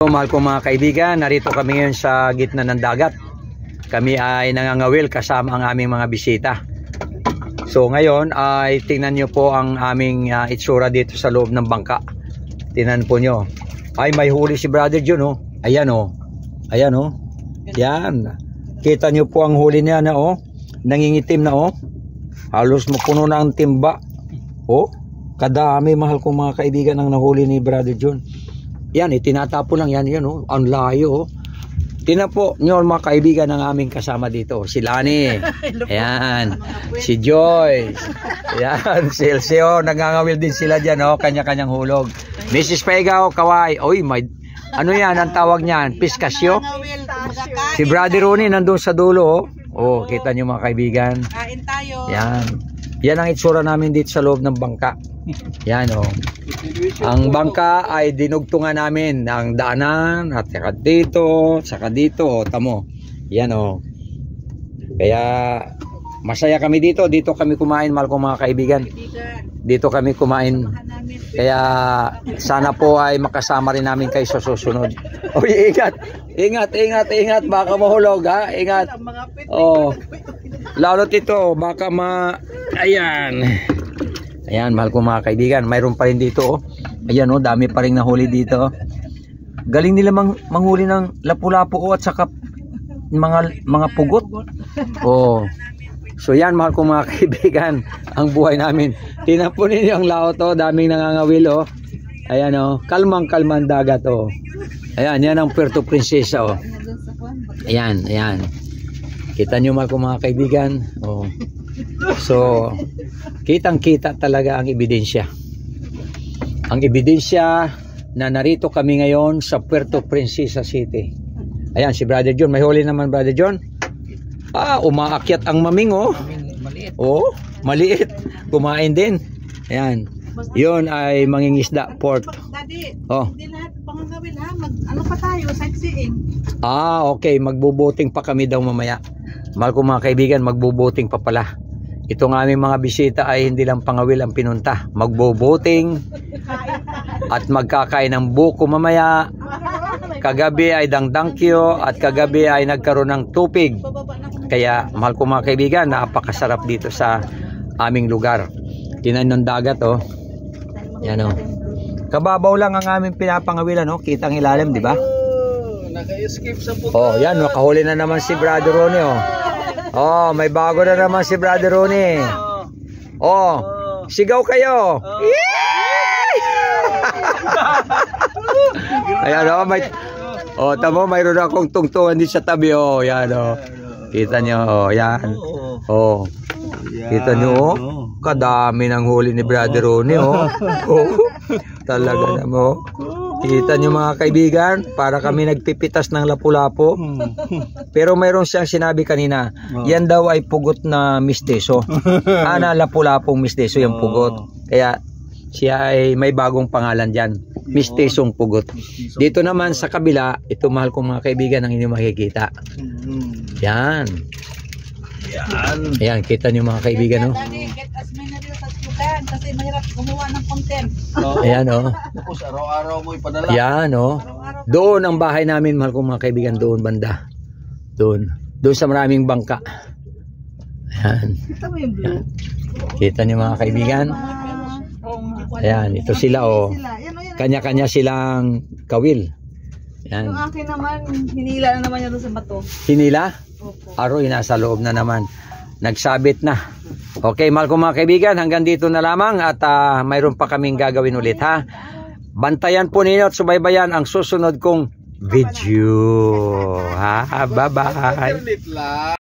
Mahal kong mga kaibigan, narito kami ngayon sa gitna ng dagat. Kami ay nangangawil kasama ang aming mga bisita. So ngayon ay tingnan nyo po ang aming itsura dito sa loob ng bangka. Tingnan po nyo. Ay, may huli si Brother John, oh. Ayan, oh. Ayan, oh. Yan. Kita nyo po ang huli niya na, oh. Nangingitim na, oh. Halos mapuno na ang timba. Oh. Kadami, mahal kong mga kaibigan, ang nahuli ni Brother John. Yan, itinatapo lang yan, yan, oh. Ang layo, oh. Tingnan po nyo mga kaibigan ng aming kasama dito. Si Lani. Ayan. Si Joyce. Ayan. Si Elseo. Nagangawil din sila dyan, oh. Kanya-kanyang hulog. Mrs. Pegao, Kawai. Oy, may... Ano yan? Ang tawag niyan? Piskasyo? Si Brother Ronnie nandun sa dulo, oh. Oh, kita nyo mga kaibigan. Kain tayo. Yan. Yan ang itsura namin dito sa loob ng bangka. Yan, oh. Ang bangka ay dinugtungan namin ng daanan at saka dito, oh, tamo. Yan, oh. Kaya masaya kami dito. Dito kami kumain, mahal kong mga kaibigan. Dito kami kumain. Kaya sana po ay makasama rin namin kayo sa susunod. Uy, ingat. Ingat. Baka mahulog, ha? Ingat. Oh. Lalo ito, baka Ayan. Ayan, mahal kong mga kaibigan. Mayroon pa rin dito, oh. Ayan, oh, dami pa rin nahuli dito. Galing nila manghuli ng lapu-lapu, oh, at saka mga pugot. Oh. So yan, mahal kong mga kaibigan, ang buhay namin. Tingnan po ninyo ang laot, oh. Daming nangangawil, oh. Ayan, oh. Kalmang-kalmang dagat, oh. Ayan, yan ang Puerto Princesa, oh. Ayan. Kita nyo, mahal kong mga kaibigan, oh. So, kitang-kita talaga ang ebidensya. Ang ebidensya na narito kami ngayon sa Puerto Princesa City. Ayan, si Brother John. May huli naman, Brother John. Umaakyat ang maming, oh. Maliit. Oh, maliit. Kumain din. Ayan. Yun ay mangingisda port. Daddy, oh. Hindi lahat pangangawil, ha? Ano pa tayo? Sightseeing. Okay. Magbuboting pa kami daw mamaya. Mahal ko mga kaibigan, magbuboting pa pala. Itong aming mga bisita ay hindi lang pangawil ang pinunta. Magboboting at magkakain ng buko mamaya. Kagabi ay dangdangkyo at kagabi ay nagkaroon ng tupig. Kaya mahal ko mga kaibigan, napakasarap dito sa aming lugar. Tinan ng dagat, oh. Yan, oh. Kababaw lang ang aming pinapangawilan, oh. Kitang ilalim, di ba? Naka-escape sa puto. Oh, yan, nakahuli na naman si Brother Ronnie, oh. Oh, may bago na naman si Brother Ronnie. Oh, sigaw kayo. Ayan, oh, tamo, mayroon akong tungtungan din sa tabi, oh. Yan, oh. Kita nyo, oh, yan. Oh. Kita nyo, oh. Kadami ng huli ni Brother Ronnie, oh. Oh. Talaga naman, oh. Kita nyo mga kaibigan, para kami nagpipitas ng lapu-lapu. Pero mayroon siyang sinabi kanina, yan daw ay pugot na misteso. Lapu-lapong misteso yung pugot. Kaya siya ay may bagong pangalan dyan, mistesong pugot. Dito naman sa kabila, ito mahal kong mga kaibigan ang inyong makikita. Yan. Ayan, kita nyo mga kaibigan, no? Kasi mahirap gumawa ng content. Ayan, oh. Tapos araw-araw mo ipadala. Ayan, oh. Doon ang bahay namin, mahal kong mga kaibigan, doon banda. Doon sa maraming bangka. Ayan. Kita niyo mga kaibigan. Ayan, ito sila, oh. Kanya-kanya silang kawil. Ayan. Yung akin naman, hinila na naman yan doon sa bato. Hinila? Aroy, nasa loob na naman. Nagsabit na. Okay, mahal ko mga kaibigan, hanggang dito na lamang at mayroon pa kaming gagawin ulit, ha. Bantayan po ninyo at subaybayan ang susunod kong video, ha. Bye-bye.